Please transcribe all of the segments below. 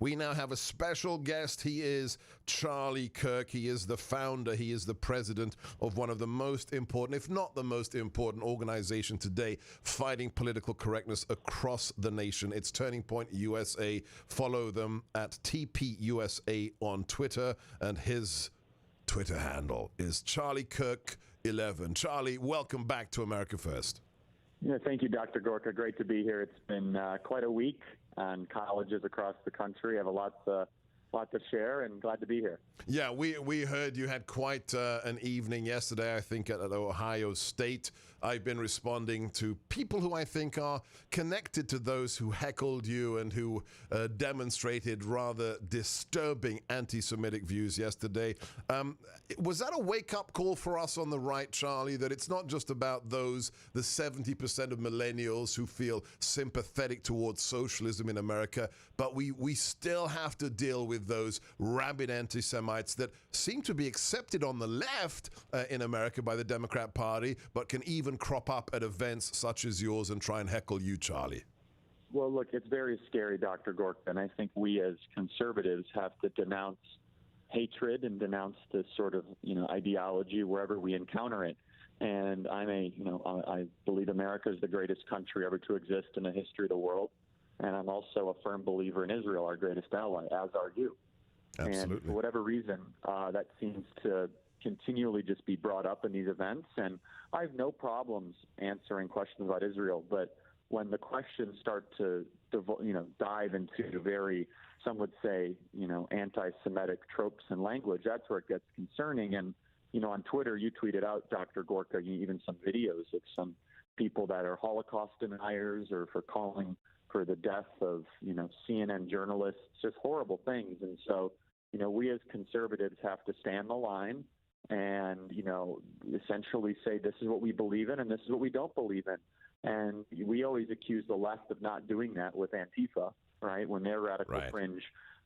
We now have a special guest. He is Charlie Kirk. He is the founder. He is the president of one of the most important, if not the most important organization today fighting political correctness across the nation. It's Turning Point USA. Follow them at TPUSA on Twitter, and his Twitter handle is Charlie Kirk 11. Charlie, welcome back to America First. Yeah, thank you, Dr. Gorka. Great to be here. It's been quite a week on colleges across the country. I have a lot to share, and glad to be here. Yeah, we heard you had quite an evening yesterday, I think, at Ohio State. I've been responding to people who I think are connected to those who heckled you and who demonstrated rather disturbing anti-Semitic views yesterday. Was that a wake-up call for us on the right, Charlie, that it's not just about those, the 70% of millennials who feel sympathetic towards socialism in America, but we still have to deal with those rabid anti-Semites that seem to be accepted on the left in America by the Democrat Party, but can even crop up at events such as yours and try and heckle you, Charlie? Well, look, it's very scary, Dr. Gorka, and I think we as conservatives have to denounce hatred and denounce this sort of, ideology wherever we encounter it. And I believe America is the greatest country ever to exist in the history of the world. And I'm also a firm believer in Israel, our greatest ally, as are you. Absolutely. And for whatever reason, that seems to continually just be brought up in these events. And I have no problems answering questions about Israel, but when the questions start to dive into very, some would say, anti-Semitic tropes and language, that's where it gets concerning. And, on Twitter, you tweeted out, Dr. Gorka, even some videos of some people that are Holocaust deniers or for calling for the death of, CNN journalists, just horrible things. And so, we as conservatives have to stand the line and, essentially say this is what we believe in and this is what we don't believe in. And we always accuse the left of not doing that with Antifa, right, when their radical fringe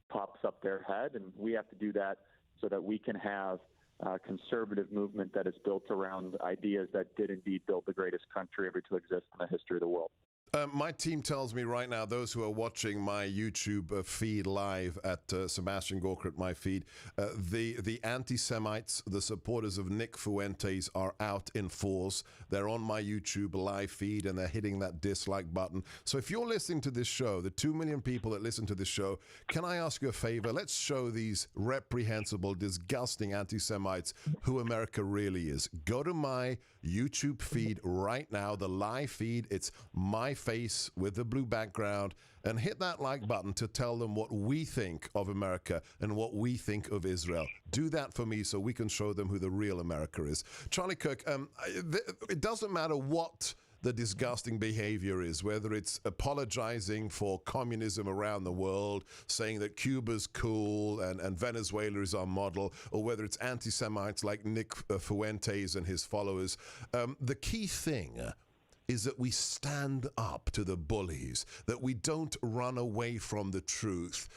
pops up their head. And we have to do that so that we can have a conservative movement that is built around ideas that did indeed build the greatest country ever to exist in the history of the world. My team tells me right now, those who are watching my YouTube feed live at Sebastian Gorka at my feed, the anti-Semites, the supporters of Nick Fuentes are out in force. They're on my YouTube live feed and they're hitting that dislike button. So if you're listening to this show, the 2 million people that listen to this show, can I ask you a favor? Let's show these reprehensible, disgusting anti-Semites who America really is. Go to my YouTube feed right now, the live feed. It's my face with the blue background, and hit that like button to tell them what we think of America and what we think of Israel. Do that for me so we can show them who the real America is. Charlie Kirk, it doesn't matter what the disgusting behavior is, whether it's apologizing for communism around the world, saying that Cuba's cool and Venezuela is our model, or whether it's anti-Semites like Nick Fuentes and his followers. The key thing is that we stand up to the bullies, that we don't run away from the truth.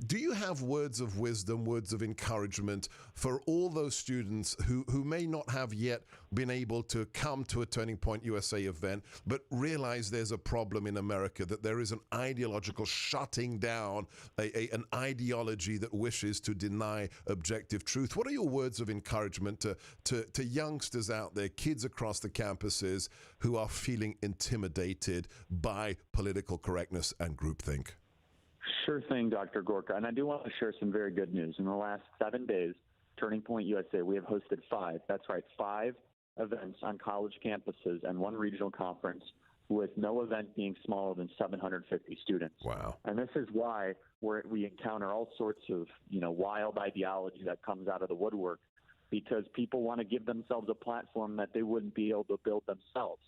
Do you have words of wisdom, words of encouragement for all those students who may not have yet been able to come to a Turning Point USA event, but realize there's a problem in America, that there is an ideological shutting down, an ideology that wishes to deny objective truth? What are your words of encouragement to youngsters out there, kids across the campuses who are feeling intimidated by political correctness and groupthink? Sure thing, Dr. Gorka. And I do want to share some very good news. In the last 7 days, Turning Point USA, we have hosted 5 events on college campuses and 1 regional conference, with no event being smaller than 750 students. Wow. And this is why we encounter all sorts of, wild ideology that comes out of the woodwork, because people want to give themselves a platform that they wouldn't be able to build themselves.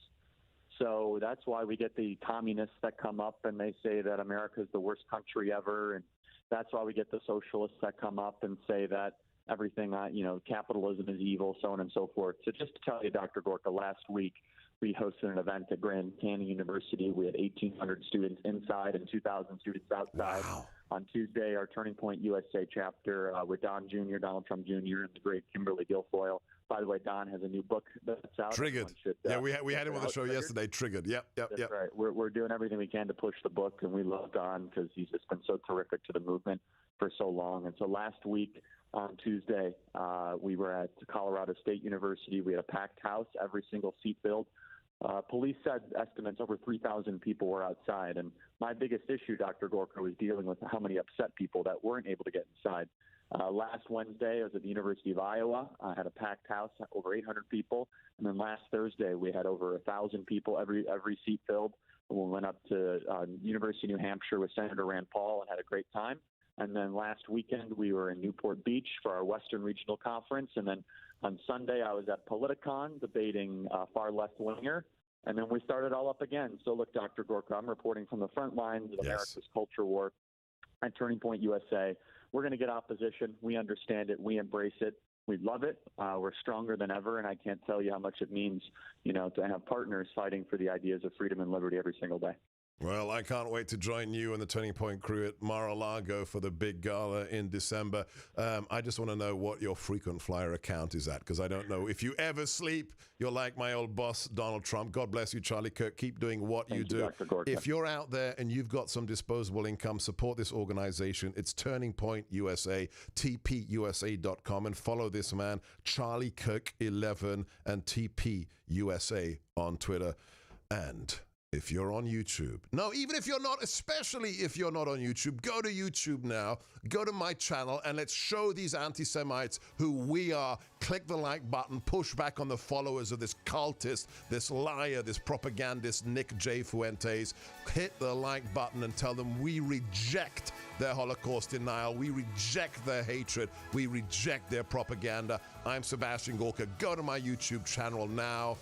So that's why we get the communists that come up and they say that America is the worst country ever. And that's why we get the socialists that come up and say that everything, capitalism is evil, so on and so forth. So just to tell you, Dr. Gorka, last week we hosted an event at Grand Canyon University. We had 1,800 students inside and 2,000 students outside. Wow. On Tuesday, our Turning Point USA chapter with Donald Trump Jr., and the great Kimberly Guilfoyle. By the way, Don has a new book that's out. Triggered. Yeah, we had him on the show yesterday. Triggered. Yep. That's right. We're doing everything we can to push the book, and we love Don because he's just been so terrific to the movement for so long. And so last week on Tuesday, we were at Colorado State University. We had a packed house, every single seat filled. Police said estimates over 3,000 people were outside. And my biggest issue, Dr. Gorka, was dealing with how many upset people that weren't able to get inside. Last Wednesday, I was at the University of Iowa. I had a packed house, over 800 people. And then last Thursday, we had over 1,000 people, every seat filled. And we went up to University of New Hampshire with Senator Rand Paul and had a great time. And then last weekend, we were in Newport Beach for our Western Regional Conference. And then on Sunday, I was at Politicon debating far left winger. And then we started all up again. So look, Dr. Gorka, I'm reporting from the front lines of America's culture war at Turning Point USA. We're going to get opposition. We understand it. We embrace it. We love it. We're stronger than ever. And I can't tell you how much it means, to have partners fighting for the ideas of freedom and liberty every single day. Well, I can't wait to join you and the Turning Point crew at Mar-a-Lago for the big gala in December. I just want to know what your frequent flyer account is at, because I don't know. If you ever sleep, you're like my old boss, Donald Trump. God bless you, Charlie Kirk. Keep doing what you do. Dr. Gorka. If you're out there and you've got some disposable income, support this organization. It's Turning Point USA, tpusa.com, and follow this man, Charlie Kirk 11 and tpusa on Twitter. And if you're on YouTube, no, even if you're not, especially if you're not on YouTube, go to YouTube now, go to my channel, and let's show these anti-Semites who we are. Click the like button, push back on the followers of this cultist, this liar, this propagandist, Nick J. Fuentes. Hit the like button and tell them we reject their Holocaust denial, we reject their hatred, we reject their propaganda. I'm Sebastian Gorka. Go to my YouTube channel now.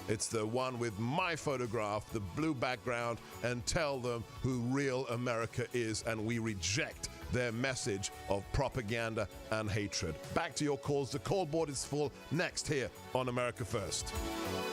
It's the one with my photograph, the blue background, and tell them who real America is, and we reject their message of propaganda and hatred. Back to your calls. The call board is full next here on America First.